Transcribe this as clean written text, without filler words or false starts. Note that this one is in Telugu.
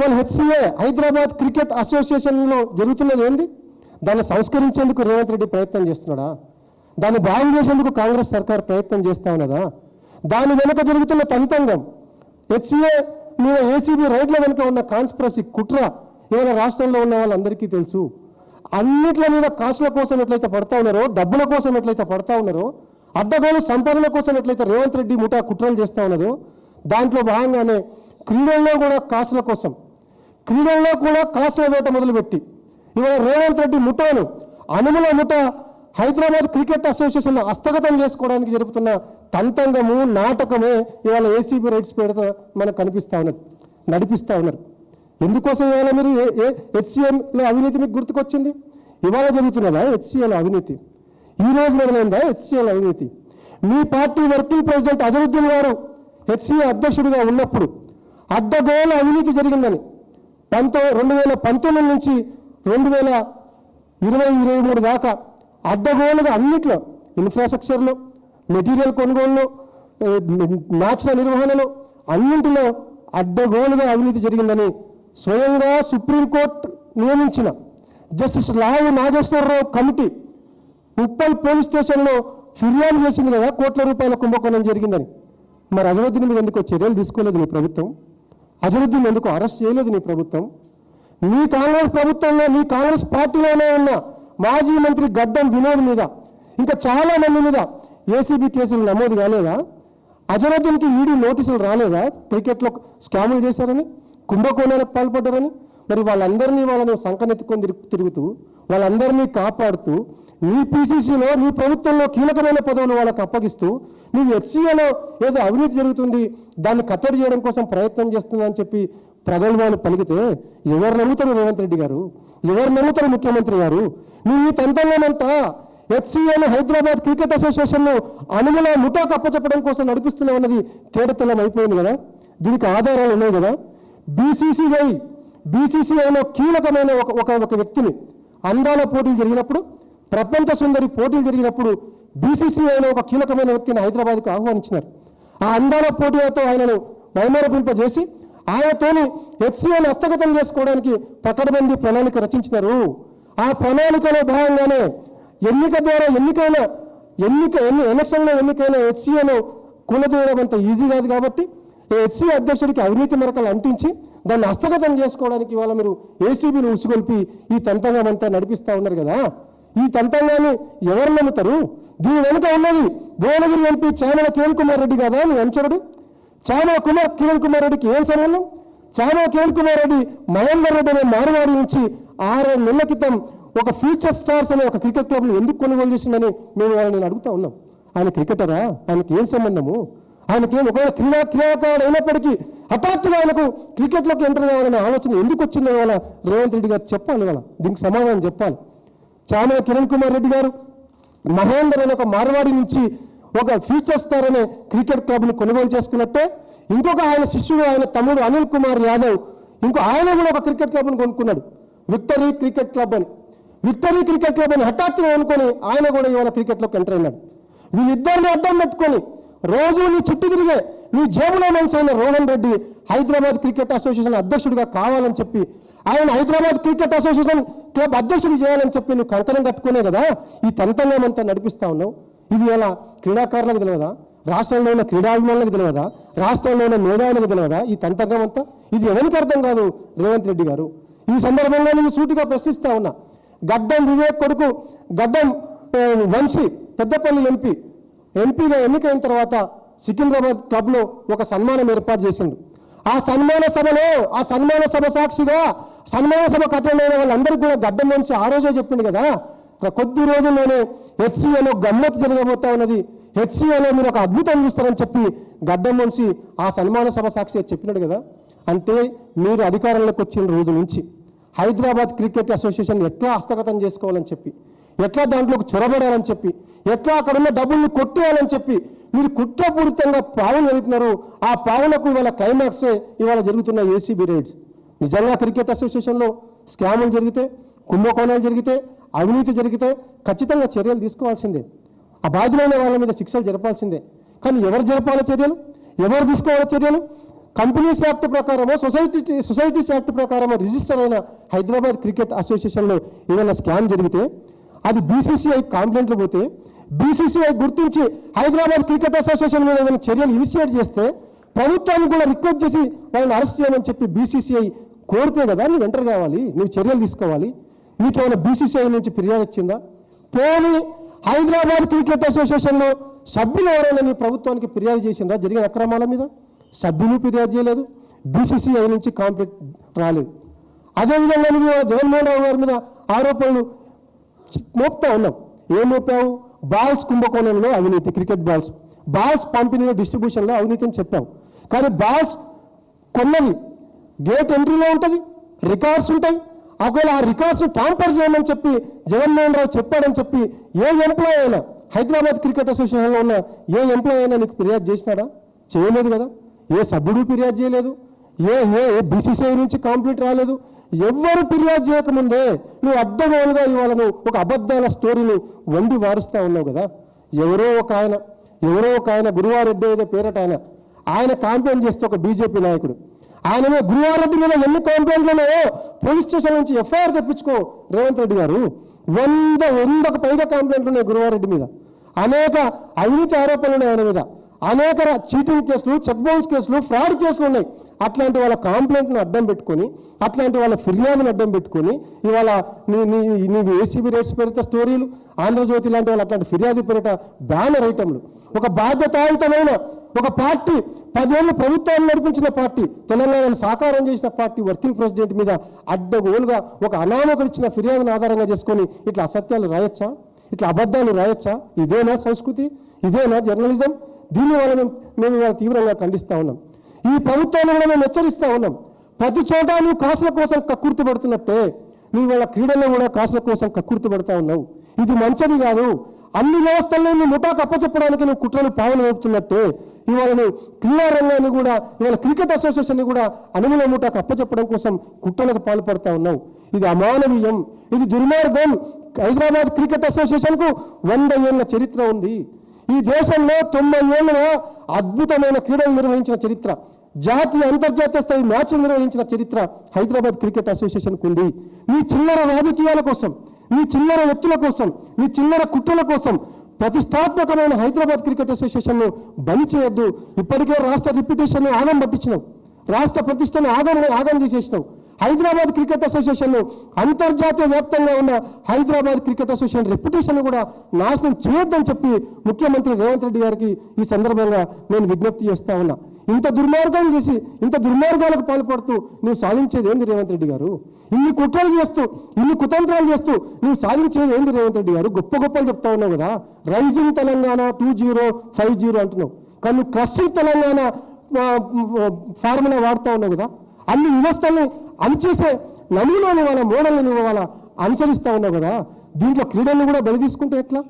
ఇవాళ హెచ్సిఏ హైదరాబాద్ క్రికెట్ అసోసియేషన్లో జరుగుతున్నది ఏంది? దాన్ని సంస్కరించేందుకు రేవంత్ రెడ్డి ప్రయత్నం చేస్తున్నాడా? దాన్ని బాగు చేసేందుకు కాంగ్రెస్ సర్కార్ ప్రయత్నం చేస్తా ఉన్నదా? దాని వెనుక జరుగుతున్న తంతంగం, హెచ్సిఏ మీద ఏసీబీ రైడ్ల వెనుక ఉన్న కాన్స్పిరసీ కుట్ర ఇవాళ రాష్ట్రంలో ఉన్న వాళ్ళందరికీ తెలుసు. అన్నిట్ల మీద కాసుల కోసం ఎట్లయితే పడతా ఉన్నారో, డబ్బుల కోసం ఎట్లయితే పడతా ఉన్నారో, అడ్డగోలు సంపాదన కోసం ఎట్లయితే రేవంత్ రెడ్డి ముఠా కుట్రలు చేస్తూ ఉన్నదో, దాంట్లో భాగంగానే క్రీడల్లో కూడా కాసుల కోసం, క్రీడల్లో కూడా కాసుల వేట మొదలుపెట్టి ఇవాళ రేవంత్ రెడ్డి ముఠాను, అనుముల ముఠా హైదరాబాద్ క్రికెట్ అసోసియేషన్ హస్తగతం చేసుకోవడానికి జరుపుతున్న తంతంగము, నాటకమే ఇవాళ ఏసీబీ రైట్స్ పేరుతో మనకు కనిపిస్తూ ఉన్నది, నడిపిస్తూ ఉన్నారు. ఎందుకోసం ఇవాళ మీరు హెచ్సిఏలో అవినీతి మీకు గుర్తుకొచ్చింది? ఇవాళ జరుగుతున్నదా హెచ్సిఏలో అవినీతి? ఈ రోజు మొదలైందా హెచ్సిఏలో అవినీతి? మీ పార్టీ వర్కింగ్ ప్రెసిడెంట్ అజరుద్దీన్ గారు హెచ్సిఏ అధ్యక్షుడిగా ఉన్నప్పుడు అడ్డగోల అవినీతి జరిగిందని 2019 నుంచి 2023 దాకా అడ్డగోలుగా అన్నిట్లో, ఇన్ఫ్రాస్ట్రక్చర్లో, మెటీరియల్ కొనుగోలులో, మ్యాచ్ల నిర్వహణలో, అన్నింటిలో అడ్డగోలుగా అవినీతి జరిగిందని స్వయంగా సుప్రీంకోర్టు నియమించిన జస్టిస్ లావు నాగేశ్వరరావు కమిటీ ఉప్పల్ పోలీస్ స్టేషన్లో ఫిర్యాదు చేసింది కదా, కోట్ల రూపాయల కుంభకోణం జరిగిందని. మరి అజరుద్దీన్ మీద ఎందుకో చర్యలు తీసుకోలేదు నీ ప్రభుత్వం? అజరుద్దీన్ ఎందుకు అరెస్ట్ చేయలేదు నీ ప్రభుత్వం? నీ కాంగ్రెస్ ప్రభుత్వంలో, నీ కాంగ్రెస్ పార్టీలోనే ఉన్న మాజీ మంత్రి గడ్డం వినోద్ మీద, ఇంకా చాలా మంది మీద ఏసీబీ కేసులు నమోదు కాలేదా? అజరుద్దీన్కి ఈడీ నోటీసులు రాలేదా? క్రికెట్లో స్కాములు చేశారని, కుంభకోణాలకు పాల్పడ్డారని. మరి వాళ్ళందరినీ వాళ్ళను సంకనెత్తుకొని తిరుగుతూ, వాళ్ళందరినీ కాపాడుతూ, నీ పీసీసీలో, నీ ప్రభుత్వంలో కీలకమైన పదవులు వాళ్ళకు అప్పగిస్తూ, నీవు హెచ్సిఏలో ఏదో అవినీతి జరుగుతుంది, దాన్ని కట్టడి చేయడం కోసం ప్రయత్నం చేస్తుందని చెప్పి ప్రగల్భాలు పలికితే ఎవరు నమ్ముతారు రేవంత్ రెడ్డి గారు? ఎవరు నమ్ముతారు ముఖ్యమంత్రి గారు? నీ తంతంలోనంతా హెచ్సిఏను హైదరాబాద్ క్రికెట్ అసోసియేషన్ను అనుమల ముఠాకు అప్పచెప్పడం కోసం నడిపిస్తూనే ఉన్నది తేటతెల్లం అయిపోయింది కదా. దీనికి ఆధారాలు ఉన్నాయి కదా. బీసీసీఐలో కీలకమైన ఒక వ్యక్తిని, అందాల పోటీలు జరిగినప్పుడు, ప్రపంచ సుందరి పోటీలు జరిగినప్పుడు బీసీసీఐలో ఒక కీలకమైన వ్యక్తిని హైదరాబాద్కు ఆహ్వానించినారు. ఆ అందాల పోటీలతో ఆయనను మైమరపింపజేసి ఆయనతోని హెచ్సిఏను హస్తగతం చేసుకోవడానికి పకడ్బందీ ప్రణాళిక రచించినారు. ఆ ప్రణాళికలో భాగంగానే ఎన్నిక ద్వారా ఎలక్షన్లో ఎన్నికైన హెచ్సిఏను కూలదూయడం అంత ఈజీ కాదు కాబట్టి హెచ్సిఏ అధ్యక్షుడికి అవినీతి మరకలు అంటించి దాన్ని హస్తగతం చేసుకోవడానికి ఇవాళ మీరు ఏసీబీని ఉసుగొల్పి ఈ తంతంగం అంతా నడిపిస్తూ ఉన్నారు కదా. ఈ తంతంగాన్ని ఎవరు నమ్ముతారు? దీని వెనుక ఉన్నది భువనగిరి ఎంపీ చామల కిరణ్ కుమార్ రెడ్డి కదా మీ అనుచరుడు. చామల కిరణ్ కుమార్ రెడ్డికి ఏం సంబంధం? చామల కిరణ్ కుమార్ రెడ్డి మహేందర్ రెడ్డి అనే మారువాడి నుంచి 6 నెలల క్రితం ఒక ఫ్యూచర్ స్టార్స్ అనే ఒక క్రికెట్ క్లబ్ను ఎందుకు కొనుగోలు చేసిందని మేము వాళ్ళని అడుగుతా ఉన్నాం. ఆయన క్రికెటరా? ఆయనకి ఏం సంబంధము? ఆయనకేం ఒకవేళ క్రీడాకారుడు అయినప్పటికీ హఠాత్తుగా ఆయనకు క్రికెట్లోకి ఎంటర్ కావాలనే ఆలోచన ఎందుకు వచ్చిందో వాళ్ళ రేవంత్ రెడ్డి గారు చెప్పాలి. వాళ్ళ దీనికి సమాధానం చెప్పాలి. చామల కిరణ్ కుమార్ రెడ్డి గారు మహేందర్ అనే ఒక మార్వాడి నుంచి ఒక ఫ్యూచర్ స్టార్ అనే క్రికెట్ క్లబ్ను కొనుగోలు చేసుకున్నట్టే ఇంకొక ఆయన శిష్యుడు, ఆయన తమ్ముడు అనిల్ కుమార్ యాదవ్ ఆయన కూడా ఒక క్రికెట్ క్లబ్ను కొనుక్కున్నాడు, విక్టరీ క్రికెట్ క్లబ్ అని. విక్టరీ క్రికెట్ క్లబ్ అని హఠాత్తుగా అనుకొని ఆయన కూడా ఇవాళ క్రికెట్లోకి ఎంటర్ అయినాడు. వీళ్ళిద్దరిని అడ్డం పెట్టుకొని రోజు నీ చుట్టూ తిరిగే నీ జేబులో మనిషి అయిన రోహన్ రెడ్డి హైదరాబాద్ క్రికెట్ అసోసియేషన్ అధ్యక్షుడిగా కావాలని చెప్పి, ఆయన హైదరాబాద్ క్రికెట్ అసోసియేషన్ క్లబ్ అధ్యక్షుడు చేయాలని చెప్పి నువ్వు కంకణం కట్టుకునే కదా ఈ తంతంగం అంతా నడిపిస్తా ఉన్నావు. ఇది ఇలా క్రీడాకారులకు తెలియదా? రాష్ట్రంలో ఉన్న క్రీడాభిమానులకు తెలియదా? రాష్ట్రంలో ఉన్న మేధావులకు తెలియదా ఈ తంతంగం అంతా? ఇది ఎవరికి అర్థం కాదు రేవంత్ రెడ్డి గారు. ఈ సందర్భంగా నేను సూటిగా ప్రశ్నిస్తా ఉన్నా. గడ్డం వివేక్ కొడుకు గడ్డం వంశీ పెద్దపల్లి ఎంపీగా ఎన్నికైన తర్వాత సికింద్రాబాద్ క్లబ్లో ఒక సన్మానం ఏర్పాటు చేసిండు. ఆ సన్మాన సభ సాక్షిగా సన్మాన సభకు అటెండ్ అయిన వాళ్ళందరికీ కూడా గడ్డం వంశీ ఆ రోజే చెప్పిండు కదా, కొద్ది రోజుల్లోనే హెచ్సిఏలో గమ్మత్తు జరగబోతా ఉన్నది, హెచ్సిఏలో మీరు ఒక అద్భుతం చూస్తారని చెప్పి గడ్డం వంశీ ఆ సన్మాన సభ సాక్షిగా చెప్పినాడు కదా. అంటే మీరు అధికారంలోకి వచ్చిన రోజు నుంచి హైదరాబాద్ క్రికెట్ అసోసియేషన్ ఎట్లా హస్తగతం చేసుకోవాలని చెప్పి, ఎట్లా దాంట్లోకి చొరబడాలని చెప్పి, ఎట్లా అక్కడున్న డబ్బుల్ని కొట్టేయాలని చెప్పి మీరు కుట్రపూరితంగా పావులు వెళ్తున్నారు. ఆ పావులకు ఇవాళ క్లైమాక్సే ఇవాళ జరుగుతున్న ఏసీబీ రైడ్స్. నిజంగా క్రికెట్ అసోసియేషన్లో స్కాములు జరిగితే, కుంభకోణాలు జరిగితే, అవినీతి జరిగితే ఖచ్చితంగా చర్యలు తీసుకోవాల్సిందే. ఆ బాధ్యులైన వాళ్ళ మీద శిక్షలు జరపాల్సిందే. కానీ ఎవరు జరపాలో చర్యలు, ఎవరు తీసుకోవాలో చర్యలు? కంపెనీస్ యాక్ట్ ప్రకారమో సొసైటీస్ యాక్ట్ ప్రకారమో రిజిస్టర్ అయిన హైదరాబాద్ క్రికెట్ అసోసియేషన్లో ఏదైనా స్కామ్ జరిగితే అది బీసీసీఐ కంప్లైంట్లు పోతే బీసీసీఐ గుర్తించి హైదరాబాద్ క్రికెట్ అసోసియేషన్ మీద ఏదైనా చర్యలు ఇనిషియేట్ చేస్తే ప్రభుత్వాన్ని కూడా రిక్వెస్ట్ చేసి వాళ్ళని అరెస్ట్ చేయమని చెప్పి బీసీసీఐ కోరితే కదా నువ్వు ఎంటర్ కావాలి, నువ్వు చర్యలు తీసుకోవాలి. నీకేమైనా బీసీసీఐ నుంచి ఫిర్యాదు వచ్చిందా? పోనీ హైదరాబాద్ క్రికెట్ అసోసియేషన్లో సభ్యులు ఎవరైనా నీ ప్రభుత్వానికి ఫిర్యాదు చేసిందా జరిగిన అక్రమాల మీద? సభ్యులు ఫిర్యాదు చేయలేదు, బీసీసీఐ నుంచి కాంప్లైంట్ రాలేదు. అదేవిధంగా నువ్వు జగన్మోహన్ రావు గారి మీద ఆరోపణలు మోపుతా ఉన్నావు. ఏం మోపావు? బాల్స్ కుంభకోణంలో అవినీతి, క్రికెట్ బాల్స్ పంపిణీలో డిస్ట్రిబ్యూషన్లో అవినీతి అని చెప్పావు. కానీ బాల్స్ కొన్నది గేట్ ఎంట్రీలో ఉంటుంది, రికార్డ్స్ ఉంటాయి. ఒకవేళ ఆ రికార్డ్స్ ట్యాంపర్ చేయమని చెప్పి జగన్మోహన్ రావు చెప్పాడని చెప్పి ఏ ఎంప్లాయ్ అయినా, హైదరాబాద్ క్రికెట్ అసోసియేషన్లో ఉన్న ఏ ఎంప్లాయ్ అయినా నీకు ఫిర్యాదు చేసినాడా? చేయలేదు కదా. ఏ సభ్యుడు ఫిర్యాదు చేయలేదు, ఏ బీసీసీఐ నుంచి కాంప్లీట్ రాలేదు. ఎవ్వరు ఫిర్యాదు చేయకముందే నువ్వు అడ్డగోలుగా ఇవాళ నువ్వు ఒక అబద్ధాల స్టోరీని వండి వారుస్తూ ఉన్నావు కదా. ఎవరో ఒక ఆయన గురువారెడ్డి ఏదో పేరట ఆయన కాంప్లైంట్ చేస్తే ఒక బీజేపీ నాయకుడు ఆయన మీద గురువారెడ్డి మీద ఎన్ని కాంప్లైంట్లలో పోలీస్ స్టేషన్ నుంచి ఎఫ్ఐఆర్ తెప్పించుకో రేవంత్ రెడ్డి గారు. 100కు పైగా కాంప్లైంట్లు ఉన్నాయి గురువారెడ్డి మీద. అనేక అవినీతి ఆరోపణలు ఉన్నాయి ఆయన మీద. అనేక చీటింగ్ కేసులు, చెక్ బౌన్స్ కేసులు, ఫ్రాడ్ కేసులు ఉన్నాయి. అట్లాంటి వాళ్ళ కాంప్లైంట్ను అడ్డం పెట్టుకొని, అట్లాంటి వాళ్ళ ఫిర్యాదును అడ్డం పెట్టుకొని ఇవాళ నీవు ఏసీబీ రేట్స్ పేరిట స్టోరీలు, ఆంధ్రజ్యోతి లాంటి వాళ్ళు అట్లాంటి ఫిర్యాదు పేరిట బ్యానర్ ఐటమ్లు. ఒక బాధ్యతాయుతమైన ఒక పార్టీ, 10 ఏళ్ళు ప్రభుత్వాన్ని నడిపించిన పార్టీ, తెలంగాణను సాకారం చేసిన పార్టీ వర్కింగ్ ప్రెసిడెంట్ మీద అడ్డగోలుగా ఒక అనామకుడు ఇచ్చిన ఫిర్యాదును ఆధారంగా చేసుకొని ఇట్లా అసత్యాలు రాయొచ్చా? ఇట్లా అబద్ధాలు రాయొచ్చా? ఇదేనా సంస్కృతి? ఇదేనా జర్నలిజం? దీన్ని వల్ల మేము ఇవాళ తీవ్రంగా ఖండిస్తూ ఉన్నాం. ఈ ప్రభుత్వాన్ని కూడా మేము హెచ్చరిస్తూ ఉన్నాం. ప్రతి చోట నువ్వు కాసుల కోసం కక్కుర్తి పడుతున్నట్టే నువ్వు వాళ్ళ క్రీడల్లో కూడా కాసుల కోసం కక్కుర్తి పడుతూ ఉన్నావు. ఇది మంచిది కాదు. అన్ని వ్యవస్థల్లో నువ్వు ముఠాకు అప్పచెప్పడానికి నువ్వు కుట్రలు పావులు వేపుతున్నట్టే ఇవాళ నువ్వు క్రీడా రంగాన్ని కూడా, ఇవాళ క్రికెట్ అసోసియేషన్ని కూడా అనుమూల ముఠాకు అప్పచెప్పడం కోసం కుట్రలకు పాల్పడుతూ ఉన్నావు. ఇది అమానవీయం, ఇది దుర్మార్గం. హైదరాబాద్ క్రికెట్ అసోసియేషన్కు 100 ఏళ్ల చరిత్ర ఉంది. ఈ దేశంలో 90 ఏళ్ళుగా అద్భుతమైన క్రీడలు నిర్వహించిన చరిత్ర, జాతీయ అంతర్జాతీయ స్థాయి మ్యాచ్లు నిర్వహించిన చరిత్ర హైదరాబాద్ క్రికెట్ అసోసియేషన్కు ఉంది. నీ చిల్లర రాజకీయాల కోసం, నీ చిల్లర ఎత్తుల కోసం, నీ చిల్లర కుట్రల కోసం ప్రతిష్టాత్మకమైన హైదరాబాద్ క్రికెట్ అసోసియేషన్ను బలి చేయొద్దు. ఇప్పటికే రాష్ట్ర రిప్యుటేషన్ ఆగం పట్టించినావు, రాష్ట్ర ప్రతిష్టను ఆగం చేసేసినావు. హైదరాబాద్ క్రికెట్ అసోసియేషన్ అంతర్జాతీయ వ్యాప్తంగా ఉన్న హైదరాబాద్ క్రికెట్ అసోసియేషన్ రెప్యుటేషన్ కూడా నాశనం చేయొద్దని చెప్పి ముఖ్యమంత్రి రేవంత్ రెడ్డి గారికి ఈ సందర్భంగా నేను విజ్ఞప్తి చేస్తా ఉన్నా. ఇంత దుర్మార్గం చేసి, ఇంత దుర్మార్గాలకు పాల్పడుతూ నువ్వు సాధించేది ఏంది రేవంత్ రెడ్డి గారు? ఇన్ని కుట్రలు చేస్తూ, ఇన్ని కుతంత్రాలు చేస్తూ నువ్వు సాధించేది ఏంది రేవంత్ రెడ్డి గారు? గొప్పలు చెప్తా ఉన్నావు కదా, రైజింగ్ తెలంగాణ 2050 అంటున్నావు. కానీ నువ్వు క్రషింగ్ తెలంగాణ ఫార్ములా వాడుతూ ఉన్నావు కదా. అన్ని వ్యవస్థల్ని అణిచేసే నమూనాను వాళ్ళ మోడల్ని నువ్వు వాళ్ళ అనుసరిస్తూ ఉన్నావు కదా. దీంట్లో క్రీడలను కూడా బలి తీసుకుంటే ఎట్లా?